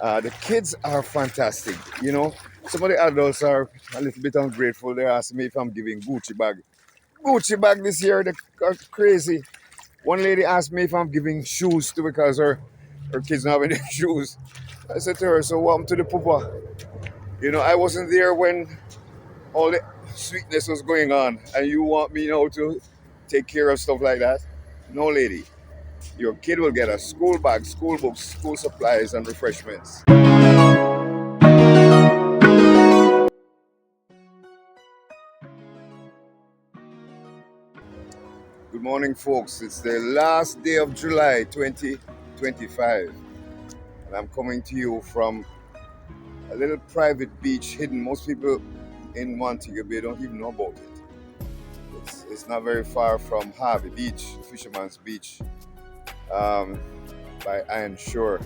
The kids are fantastic. Some of the adults are a little bit ungrateful. They're asking me if I'm giving Gucci bag. Gucci bag this year, they are crazy. One lady asked me if I'm giving shoes too because her kids not having any shoes. I said to her, so what happened to the papa? I wasn't there when all the sweetness was going on, and you want me now to take care of stuff like that? No, lady. Your kid will get a school bag, school books, school supplies, and refreshments. Good morning, folks. It's the last day of July 2025, and I'm coming to you from a little private beach hidden. Most people in Montego Bay don't even know about it. It's not very far from Harvey Beach, Fisherman's Beach, um, by Iron Shore.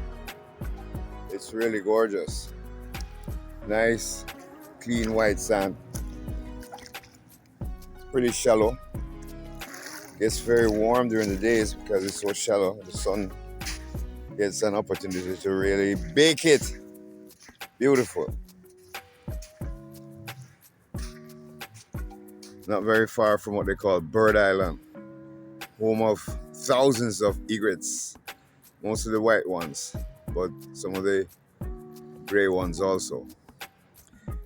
It's really gorgeous. Nice, clean white sand. It's pretty shallow. Gets very warm during the days because it's so shallow. The sun gets an opportunity to really bake it. Beautiful. Not very far from what they call Bird Island, home of thousands of egrets, most of the white ones, but some of the gray ones also.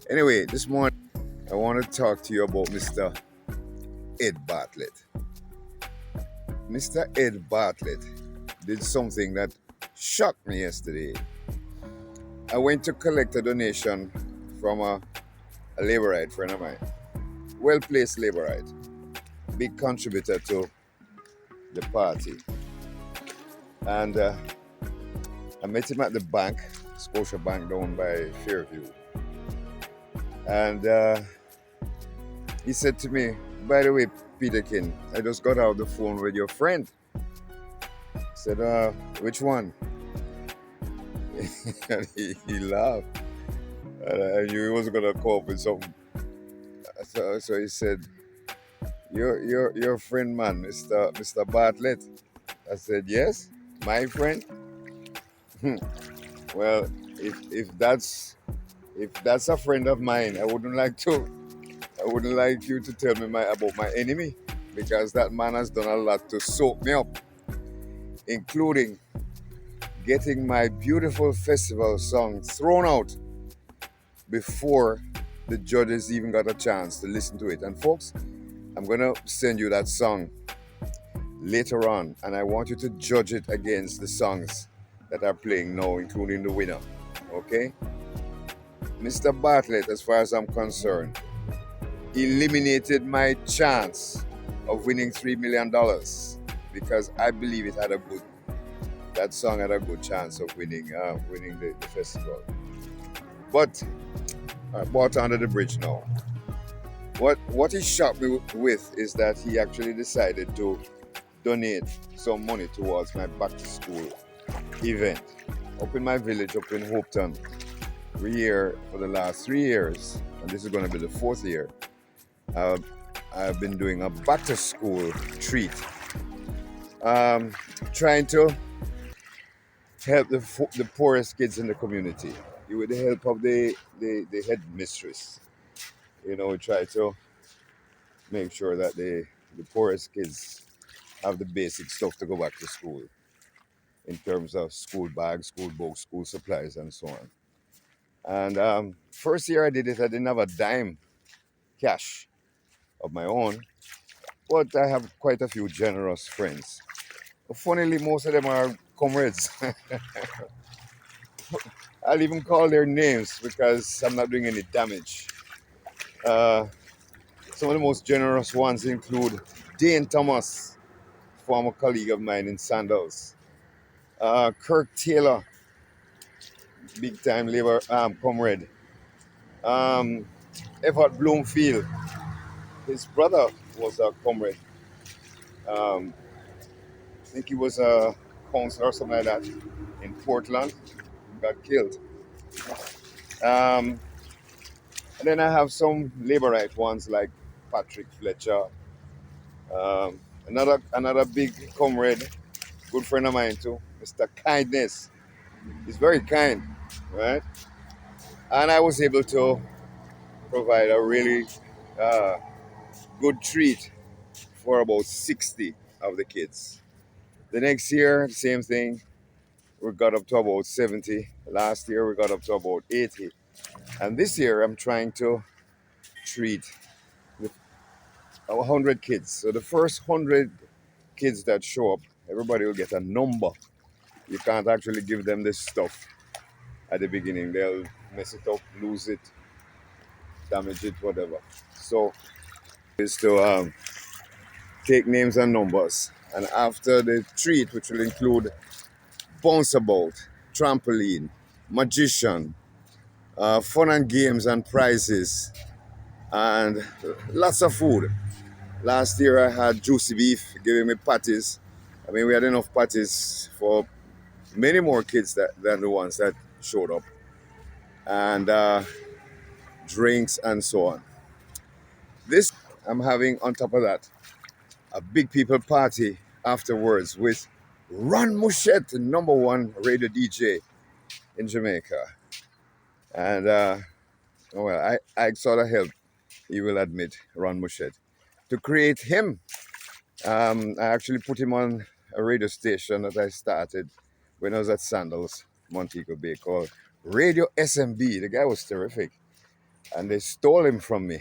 Anyway, this morning I want to talk to you about Mr. Ed Bartlett. Mr. Ed Bartlett did something that shocked me yesterday. I went to collect a donation from a laborite friend of mine, well-placed laborite, big contributor to the party. And I met him at the bank, Scotia Bank down by Fairview. And he said to me, by the way, Peterkin, I just got out the phone with your friend. I said, which one? And he laughed. And I knew he was going to come up with something. So he said, your friend, man, Mr. Bartlett. I said, yes, my friend. Well, if that's a friend of mine, I wouldn't like you to tell me about my enemy, because that man has done a lot to soak me up, including getting my beautiful festival song thrown out before the judges even got a chance to listen to it. And folks, I'm going to send you that song later on, and I want you to judge it against the songs that are playing now, including the winner. Okay? Mr. Bartlett, as far as I'm concerned, eliminated my chance of winning $3 million because I believe that song had a good chance of winning the festival. But water under the bridge now. What he shocked me with is that he actually decided to donate some money towards my back to school event up in my village, up in Hopetown. Every year for the last 3 years, and this is going to be the 4th year, I've been doing a back to school treat, trying to help the poorest kids in the community with the help of the headmistress. We try to make sure that the poorest kids have the basic stuff to go back to school in terms of school bags, school books, school supplies, and so on. And first year I did it, I didn't have a dime cash of my own, but I have quite a few generous friends. Funnily, most of them are comrades. I'll even call their names because I'm not doing any damage. Some of the most generous ones include Dane Thomas, former colleague of mine in Sandals, Kirk Taylor, big time labor comrade, Everett Bloomfield, his brother was a comrade. I think he was a counselor or something like that in Portland. Got killed. Um, and then I have some laborite ones like Patrick Fletcher, another big comrade, good friend of mine too, Mr. Kindness. He's very kind. right? And I was able to provide a really uh, good treat for about 60 of the kids. The next year, the same thing. We got up to about 70. Last year, we got up to about 80. And this year, I'm trying to treat the 100 kids. So the first 100 kids that show up, everybody will get a number. You can't actually give them this stuff at the beginning. They'll mess it up, lose it, damage it, whatever. So is to take names and numbers. And after the treat, which will include bounce about, trampoline, magician, fun and games and prizes, and lots of food. Last year I had juicy beef giving me patties. I mean, we had enough patties for many more kids than the ones that showed up, and drinks and so on. This I'm having on top of that a big people party afterwards with Ron Mushet, the number one radio DJ in Jamaica. And well, I sort of helped, you will admit, Ron Mushet. To create him, I actually put him on a radio station that I started when I was at Sandals, Montego Bay, called Radio SMB. The guy was terrific. And they stole him from me.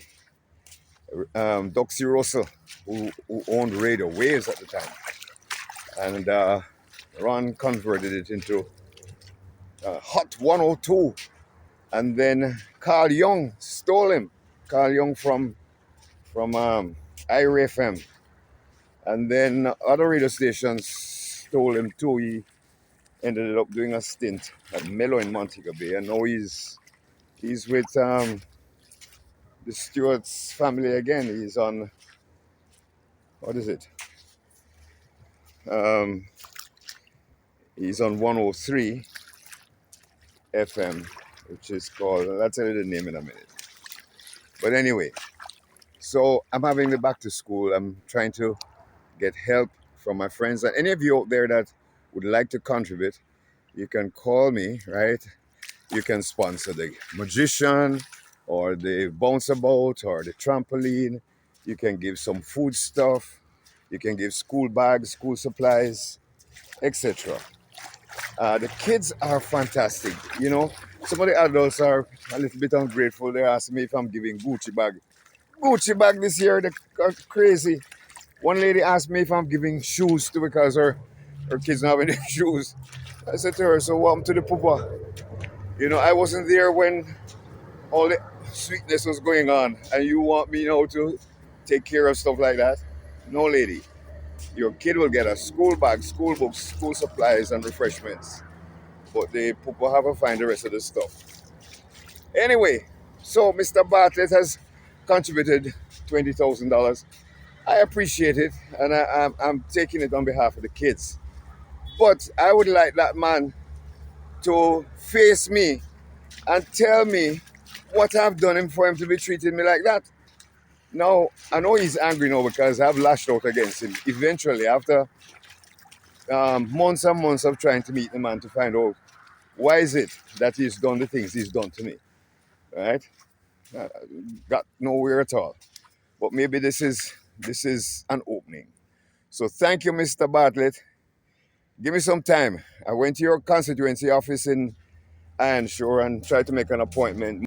Doxy Russell, who owned Radio Waves at the time. And Ron converted it into Hot 102. And then Carl Young stole him. Carl Young from IRA FM. And then other radio stations stole him too. He ended up doing a stint at Mellow in Montego Bay. And now he's with the Stewart's family again. He's on, what is it? He's on 103 FM, which is called, I'll tell you the name in a minute. But anyway, so I'm having the back to school. I'm trying to get help from my friends. And any of you out there that would like to contribute, you can call me, right? You can sponsor the magician or the bounce about or the trampoline. You can give some food stuff. You can give school bags, school supplies, etc. The kids are fantastic. You know, some of the adults are a little bit ungrateful. They're asking me if I'm giving Gucci bag. Gucci bag this year, they're crazy. One lady asked me if I'm giving shoes to because her kids not having any shoes. I said to her, so what happened to the papa? You know, I wasn't there when all the sweetness was going on, and you want me now to take care of stuff like that? No, lady. Your kid will get a school bag, school books, school supplies, and refreshments. But the papa have to find the rest of the stuff. Anyway, so Mr. Bartlett has contributed $20,000. I appreciate it, and I'm taking it on behalf of the kids. But I would like that man to face me and tell me what I've done him for him to be treating me like that. Now, I know he's angry now because I've lashed out against him. Eventually, after months and months of trying to meet the man to find out why is it that he's done the things he's done to me, right? Got nowhere at all. But maybe this is an opening. So thank you, Mr. Bartlett. Give me some time. I went to your constituency office in Ironshore and tried to make an appointment.